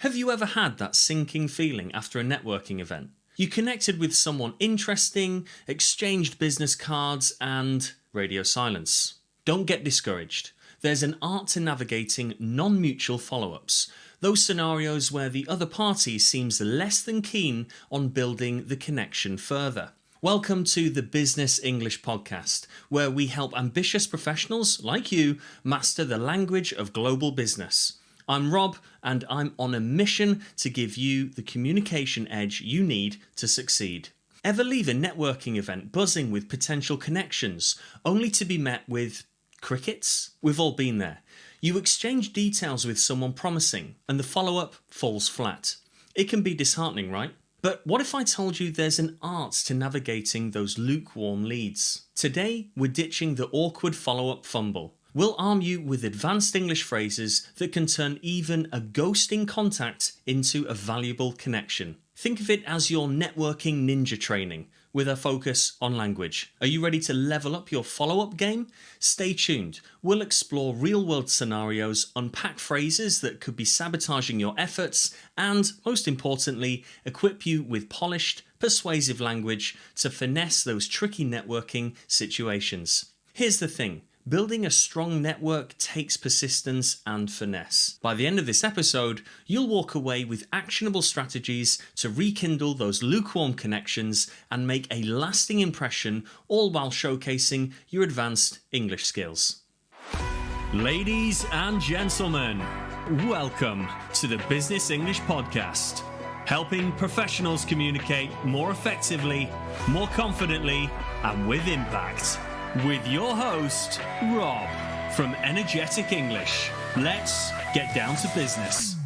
Have you ever had that sinking feeling after a networking event? You connected with someone interesting, exchanged business cards, and radio silence. Don't get discouraged. There's an art to navigating non-mutual follow-ups, those scenarios where the other party seems less than keen on building the connection further. Welcome to the Business English Podcast, where we help ambitious professionals like you master the language of global business. I'm Rob, and I'm on a mission to give you the communication edge you need to succeed. Ever leave a networking event buzzing with potential connections, only to be met with crickets? We've all been there. You exchange details with someone promising, and the follow-up falls flat. It can be disheartening, right? But what if I told you there's an art to navigating those lukewarm leads? Today, we're ditching the awkward follow-up fumble. We'll arm you with advanced English phrases that can turn even a ghosting contact into a valuable connection. Think of it as your networking ninja training, with a focus on language. Are you ready to level up your follow-up game? Stay tuned. We'll explore real-world scenarios, unpack phrases that could be sabotaging your efforts, and, most importantly, equip you with polished, persuasive language to finesse those tricky networking situations. Here's the thing. Building a strong network takes persistence and finesse. By the end of this episode, you'll walk away with actionable strategies to rekindle those lukewarm connections and make a lasting impression, all while showcasing your advanced English skills. Ladies and gentlemen, welcome to the Business English Podcast, helping professionals communicate more effectively, more confidently, and with impact. With your host, Rob, from Energetic English. Let's get down to business.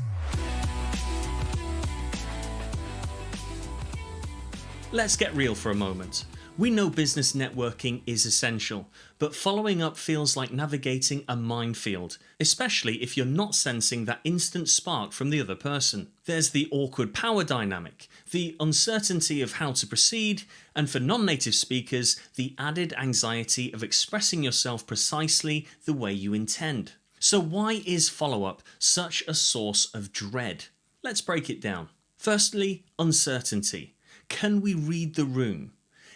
Let's get real for a moment. We know business networking is essential, but following up feels like navigating a minefield, especially if you're not sensing that instant spark from the other person. There's the awkward power dynamic, the uncertainty of how to proceed, and for non-native speakers, the added anxiety of expressing yourself precisely the way you intend. So why is follow-up such a source of dread? Let's break it down. Firstly, uncertainty. Can we read the room?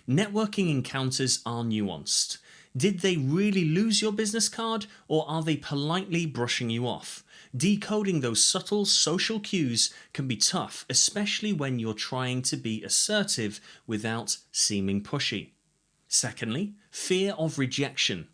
Networking encounters are nuanced. Did they really lose your business card, or are they politely brushing you off? Decoding those subtle social cues can be tough, especially when you're trying to be assertive without seeming pushy. Secondly, fear of rejection.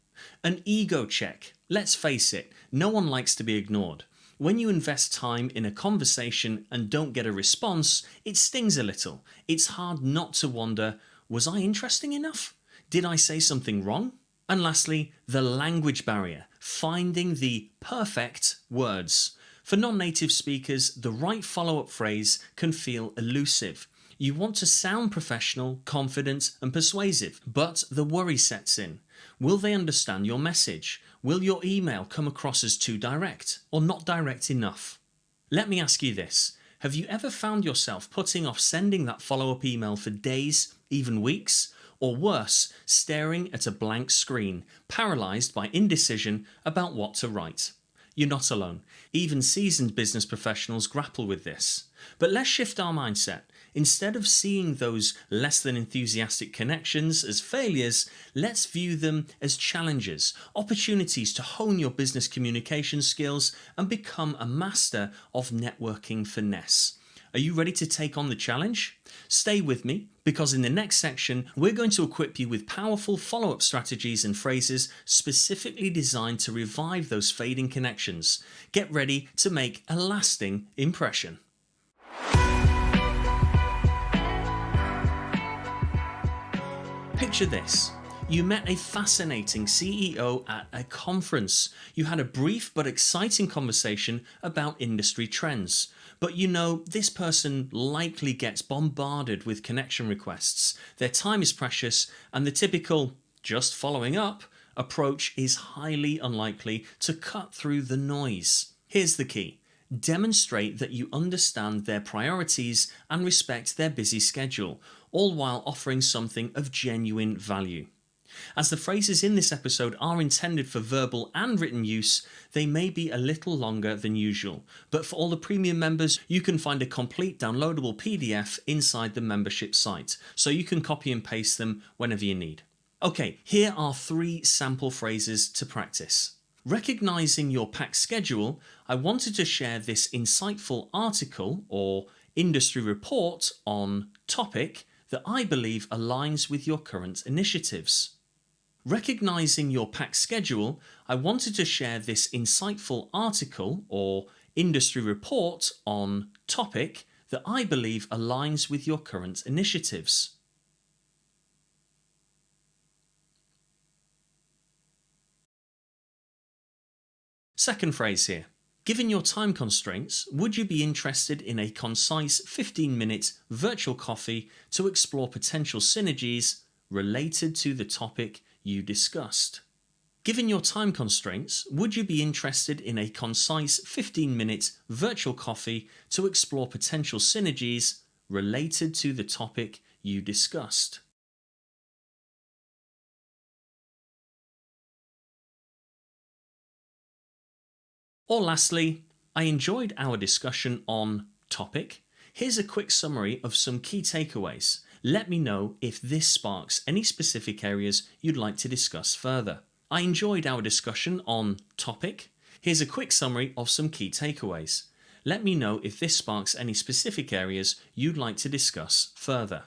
An ego check. Let's face it, no one likes to be ignored. When you invest time in a conversation and don't get a response, it stings a little. It's hard not to wonder, was I interesting enough? Did I say something wrong? And lastly, the language barrier, finding the perfect words. For non-native speakers, the right follow-up phrase can feel elusive. You want to sound professional, confident, and persuasive, but the worry sets in. Will they understand your message? Will your email come across as too direct or not direct enough? Let me ask you this. Have you ever found yourself putting off sending that follow-up email for days, even weeks? Or worse, staring at a blank screen, paralysed by indecision about what to write? You're not alone. Even seasoned business professionals grapple with this. But let's shift our mindset. Instead of seeing those less than enthusiastic connections as failures, let's view them as challenges, opportunities to hone your business communication skills and become a master of networking finesse. Are you ready to take on the challenge? Stay with me, because in the next section, we're going to equip you with powerful follow-up strategies and phrases specifically designed to revive those fading connections. Get ready to make a lasting impression. Picture this. You met a fascinating CEO at a conference. You had a brief but exciting conversation about industry trends. But you know, this person likely gets bombarded with connection requests. Their time is precious, and the typical just following up approach is highly unlikely to cut through the noise. Here's the key. Demonstrate that you understand their priorities and respect their busy schedule, all while offering something of genuine value. As the phrases in this episode are intended for verbal and written use, they may be a little longer than usual, but for all the premium members, you can find a complete downloadable PDF inside the membership site, so you can copy and paste them whenever you need. Okay, here are 3 sample phrases to practice. Recognizing your packed schedule, I wanted to share this insightful article or industry report on topic that I believe aligns with your current initiatives. Recognizing your packed schedule, I wanted to share this insightful article or industry report on topic that I believe aligns with your current initiatives. Second phrase here. Given your time constraints, would you be interested in a concise 15-minute virtual coffee to explore potential synergies related to the topic you discussed? Given your time constraints, would you be interested in a concise 15-minute virtual coffee to explore potential synergies related to the topic you discussed? Or lastly, I enjoyed our discussion on topic. Here's a quick summary of some key takeaways. Let me know if this sparks any specific areas you'd like to discuss further. I enjoyed our discussion on topic. Here's a quick summary of some key takeaways. Let me know if this sparks any specific areas you'd like to discuss further.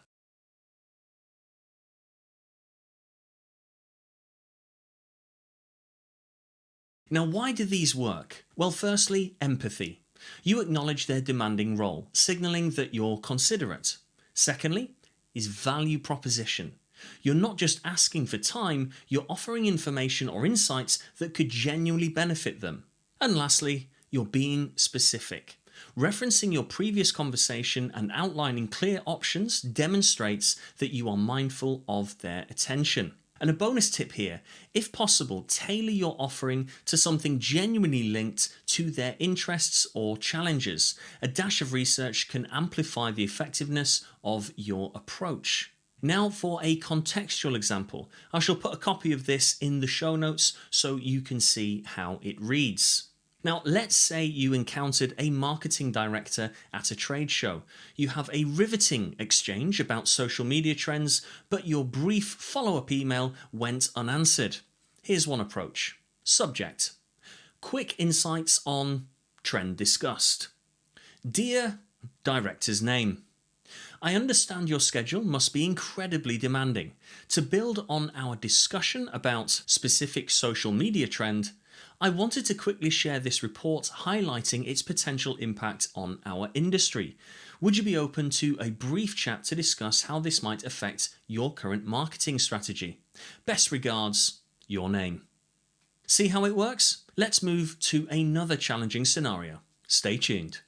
Now, why do these work? Well, firstly, empathy. You acknowledge their demanding role, signalling that you're considerate. Secondly, is value proposition. You're not just asking for time, you're offering information or insights that could genuinely benefit them. And lastly, you're being specific. Referencing your previous conversation and outlining clear options demonstrates that you are mindful of their attention. And a bonus tip here, if possible, tailor your offering to something genuinely linked to their interests or challenges. A dash of research can amplify the effectiveness of your approach. Now for a contextual example. I shall put a copy of this in the show notes so you can see how it reads. Now, let's say you encountered a marketing director at a trade show. You have a riveting exchange about social media trends, but your brief follow-up email went unanswered. Here's one approach. Subject: quick insights on trend discussed. Dear director's name, I understand your schedule must be incredibly demanding. To build on our discussion about specific social media trend, I wanted to quickly share this report highlighting its potential impact on our industry. Would you be open to a brief chat to discuss how this might affect your current marketing strategy? Best regards, your name. See how it works? Let's move to another challenging scenario. Stay tuned.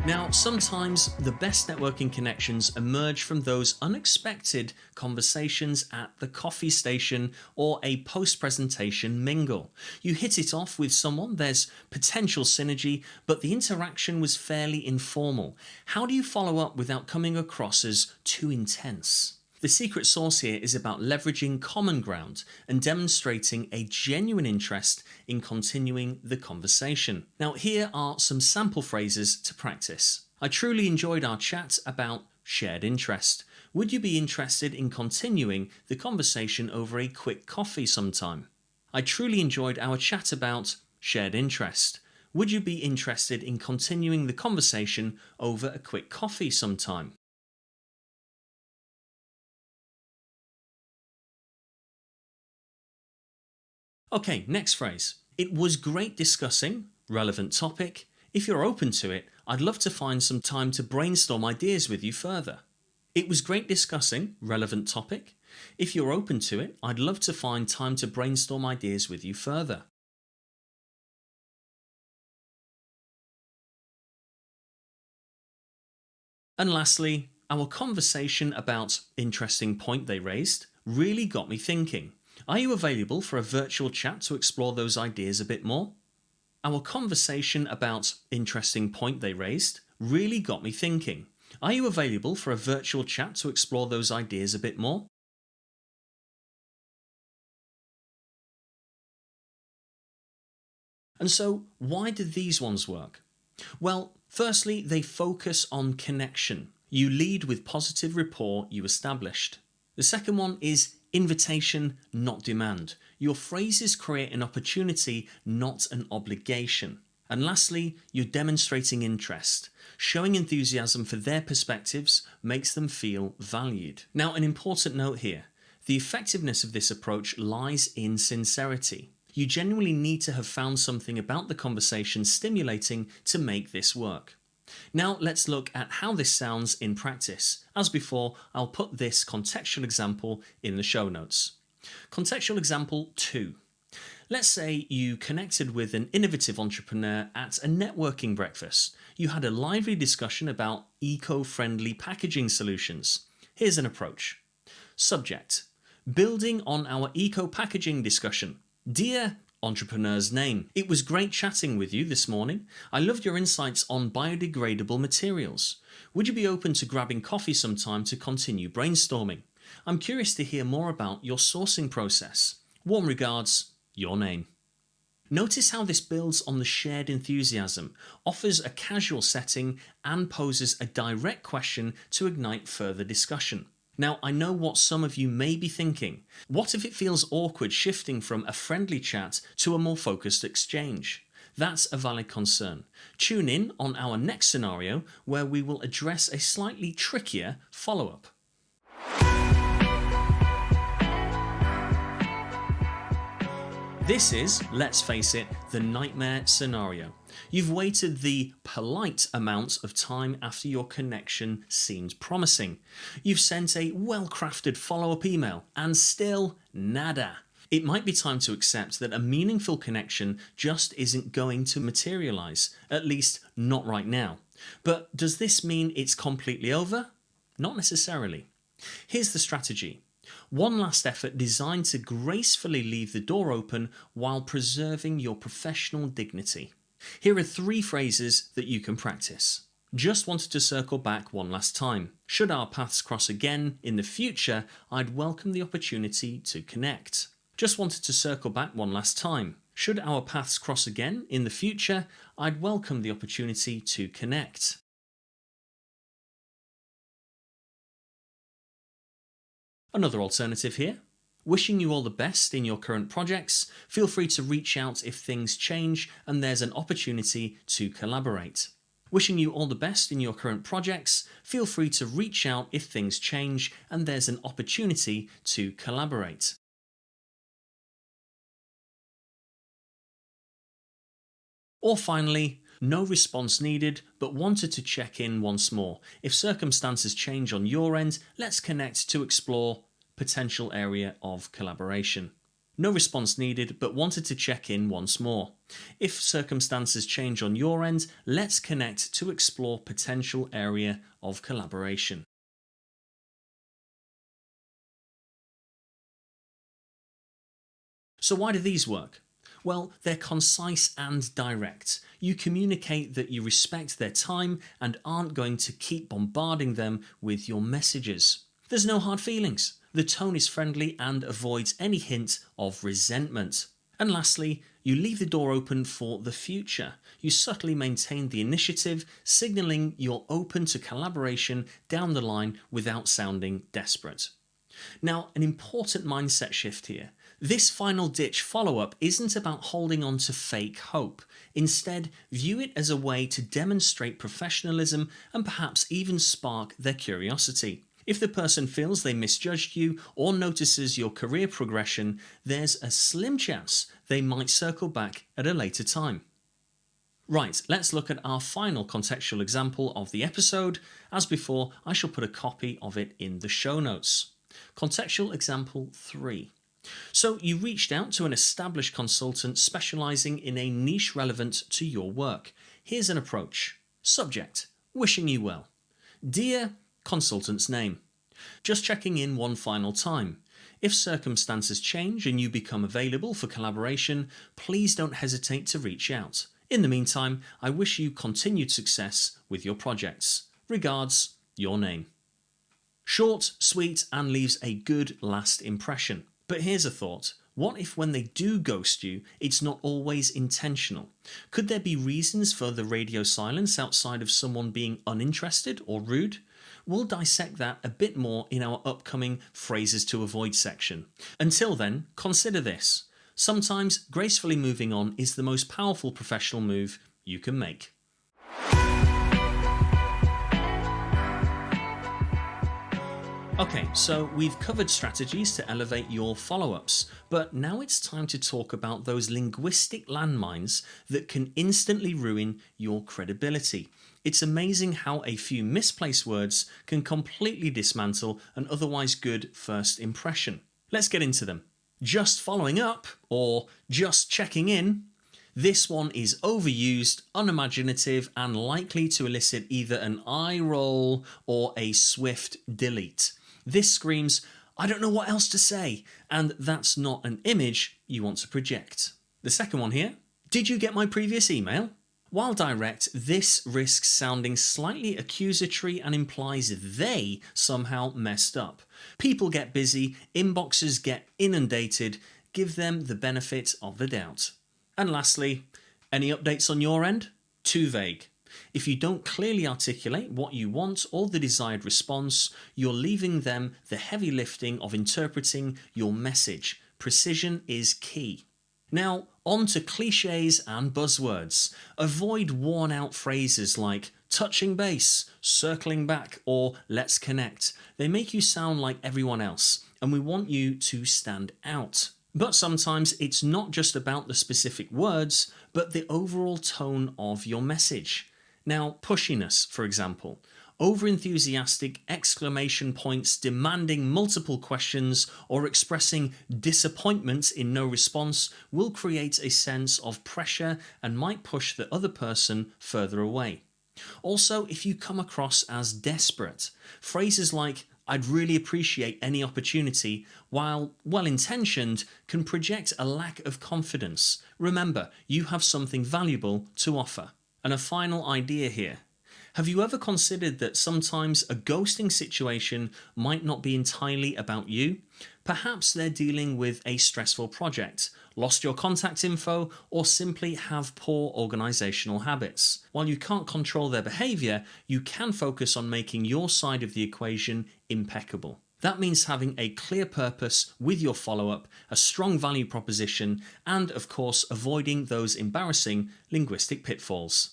Now, sometimes the best networking connections emerge from those unexpected conversations at the coffee station or a post-presentation mingle. You hit it off with someone, there's potential synergy, but the interaction was fairly informal. How do you follow up without coming across as too intense? The secret sauce here is about leveraging common ground and demonstrating a genuine interest in continuing the conversation. Now, here are some sample phrases to practice. I truly enjoyed our chat about shared interest. Would you be interested in continuing the conversation over a quick coffee sometime? I truly enjoyed our chat about shared interest. Would you be interested in continuing the conversation over a quick coffee sometime? Okay, next phrase. It was great discussing relevant topic. If you're open to it, I'd love to find some time to brainstorm ideas with you further. It was great discussing relevant topic. If you're open to it, I'd love to find time to brainstorm ideas with you further. And lastly, our conversation about interesting point they raised really got me thinking. Are you available for a virtual chat to explore those ideas a bit more? Our conversation about interesting point they raised really got me thinking. Are you available for a virtual chat to explore those ideas a bit more? And so, why do these ones work? Well, firstly, they focus on connection. You lead with positive rapport you established. The second one is invitation, not demand. Your phrases create an opportunity, not an obligation. And lastly, you're demonstrating interest. Showing enthusiasm for their perspectives makes them feel valued. Now, an important note here: the effectiveness of this approach lies in sincerity. You genuinely need to have found something about the conversation stimulating to make this work. Now let's look at how this sounds in practice. As before, I'll put this contextual example in the show notes. Contextual example 2. Let's say you connected with an innovative entrepreneur at a networking breakfast. You had a lively discussion about eco-friendly packaging solutions. Here's an approach. Subject: building on our eco-packaging discussion. Dear entrepreneur's name, it was great chatting with you this morning. I loved your insights on biodegradable materials. Would you be open to grabbing coffee sometime to continue brainstorming? I'm curious to hear more about your sourcing process. Warm regards, your name. Notice how this builds on the shared enthusiasm, offers a casual setting, and poses a direct question to ignite further discussion. Now, I know what some of you may be thinking. What if it feels awkward shifting from a friendly chat to a more focused exchange? That's a valid concern. Tune in on our next scenario where we will address a slightly trickier follow-up. This is, let's face it, the nightmare scenario. You've waited the polite amount of time after your connection seemed promising. You've sent a well-crafted follow-up email and still nada. It might be time to accept that a meaningful connection just isn't going to materialize, at least not right now. But does this mean it's completely over? Not necessarily. Here's the strategy. One last effort designed to gracefully leave the door open while preserving your professional dignity. Here are 3 phrases that you can practice. Just wanted to circle back one last time. Should our paths cross again in the future, I'd welcome the opportunity to connect. Just wanted to circle back one last time. Should our paths cross again in the future, I'd welcome the opportunity to connect. Another alternative here. Wishing you all the best in your current projects. Feel free to reach out if things change and there's an opportunity to collaborate. Wishing you all the best in your current projects. Feel free to reach out if things change and there's an opportunity to collaborate. Or finally, no response needed, but wanted to check in once more. If circumstances change on your end, let's connect to explore potential area of collaboration. No response needed, but wanted to check in once more. If circumstances change on your end, let's connect to explore potential area of collaboration. So why do these work? Well, they're concise and direct. You communicate that you respect their time and aren't going to keep bombarding them with your messages. There's no hard feelings. The tone is friendly and avoids any hint of resentment. And lastly, you leave the door open for the future. You subtly maintain the initiative, signalling you're open to collaboration down the line without sounding desperate. Now, an important mindset shift here. This final ditch follow-up isn't about holding on to fake hope. Instead, view it as a way to demonstrate professionalism and perhaps even spark their curiosity. If the person feels they misjudged you or notices your career progression, there's a slim chance they might circle back at a later time. Right, let's look at our final contextual example of the episode. As before, I shall put a copy of it in the show notes. Contextual example 3. So you reached out to an established consultant specializing in a niche relevant to your work. Here's an approach. Subject: wishing you well. Dear consultant's name. Just checking in one final time. If circumstances change and you become available for collaboration, please don't hesitate to reach out. In the meantime, I wish you continued success with your projects. Regards, your name. Short, sweet, and leaves a good last impression. But here's a thought. What if when they do ghost you, it's not always intentional? Could there be reasons for the radio silence outside of someone being uninterested or rude? We'll dissect that a bit more in our upcoming Phrases to Avoid section. Until then, consider this. Sometimes gracefully moving on is the most powerful professional move you can make. Okay, so we've covered strategies to elevate your follow-ups, but now it's time to talk about those linguistic landmines that can instantly ruin your credibility. It's amazing how a few misplaced words can completely dismantle an otherwise good first impression. Let's get into them. Just following up, or just checking in. This one is overused, unimaginative, and likely to elicit either an eye roll or a swift delete. This screams, I don't know what else to say, and that's not an image you want to project. The second one here, did you get my previous email? While direct, this risks sounding slightly accusatory and implies they somehow messed up. People get busy, inboxes get inundated, give them the benefit of the doubt. And lastly, any updates on your end? Too vague. If you don't clearly articulate what you want or the desired response, you're leaving them the heavy lifting of interpreting your message. Precision is key. Now, on to cliches and buzzwords. Avoid worn-out phrases like touching base, circling back, or let's connect. They make you sound like everyone else, and we want you to stand out. But sometimes it's not just about the specific words, but the overall tone of your message. Now, pushiness, for example. Overenthusiastic exclamation points demanding multiple questions or expressing disappointment in no response will create a sense of pressure and might push the other person further away. Also, if you come across as desperate, phrases like I'd really appreciate any opportunity, while well-intentioned, can project a lack of confidence. Remember, you have something valuable to offer. And a final idea here. Have you ever considered that sometimes a ghosting situation might not be entirely about you? Perhaps they're dealing with a stressful project, lost your contact info, or simply have poor organisational habits. While you can't control their behaviour, you can focus on making your side of the equation impeccable. That means having a clear purpose with your follow-up, a strong value proposition, and of course avoiding those embarrassing linguistic pitfalls.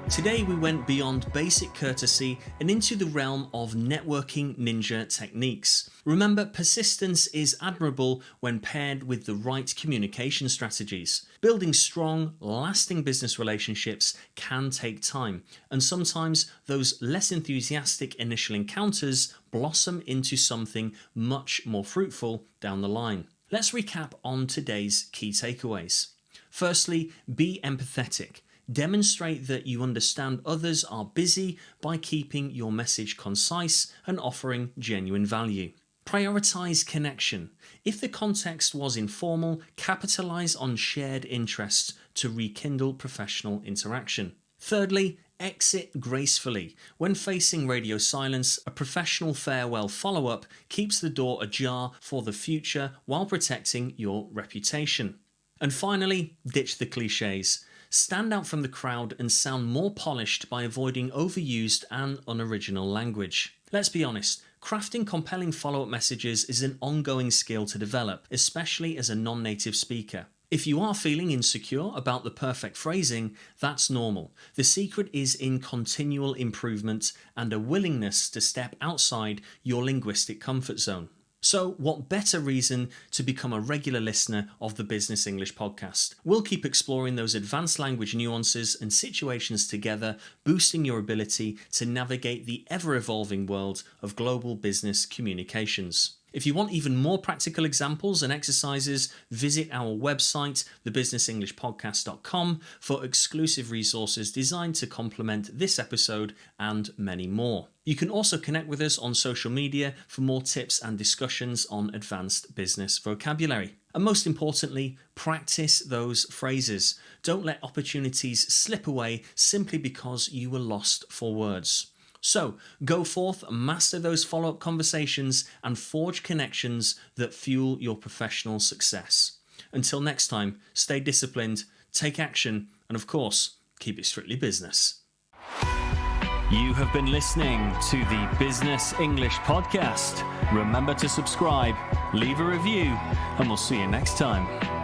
Today we went beyond basic courtesy and into the realm of networking ninja techniques. Remember, persistence is admirable when paired with the right communication strategies. Building strong, lasting business relationships can take time, and sometimes those less enthusiastic initial encounters blossom into something much more fruitful down the line. Let's recap on today's key takeaways. Firstly, be empathetic. Demonstrate that you understand others are busy by keeping your message concise and offering genuine value. Prioritize connection. If the context was informal, capitalize on shared interests to rekindle professional interaction. Thirdly, exit gracefully. When facing radio silence, a professional farewell follow-up keeps the door ajar for the future while protecting your reputation. And finally, ditch the cliches. Stand out from the crowd and sound more polished by avoiding overused and unoriginal language. Let's be honest, crafting compelling follow-up messages is an ongoing skill to develop, especially as a non-native speaker. If you are feeling insecure about the perfect phrasing, that's normal. The secret is in continual improvement and a willingness to step outside your linguistic comfort zone. So what better reason to become a regular listener of the Business English podcast? We'll keep exploring those advanced language nuances and situations together, boosting your ability to navigate the ever-evolving world of global business communications. If you want even more practical examples and exercises, visit our website, thebusinessenglishpodcast.com, for exclusive resources designed to complement this episode and many more. You can also connect with us on social media for more tips and discussions on advanced business vocabulary. And most importantly, practice those phrases. Don't let opportunities slip away simply because you were lost for words. So go forth, master those follow-up conversations, and forge connections that fuel your professional success. Until next time, stay disciplined, take action, and of course, keep it strictly business. You have been listening to the Business English Podcast. Remember to subscribe, leave a review, and we'll see you next time.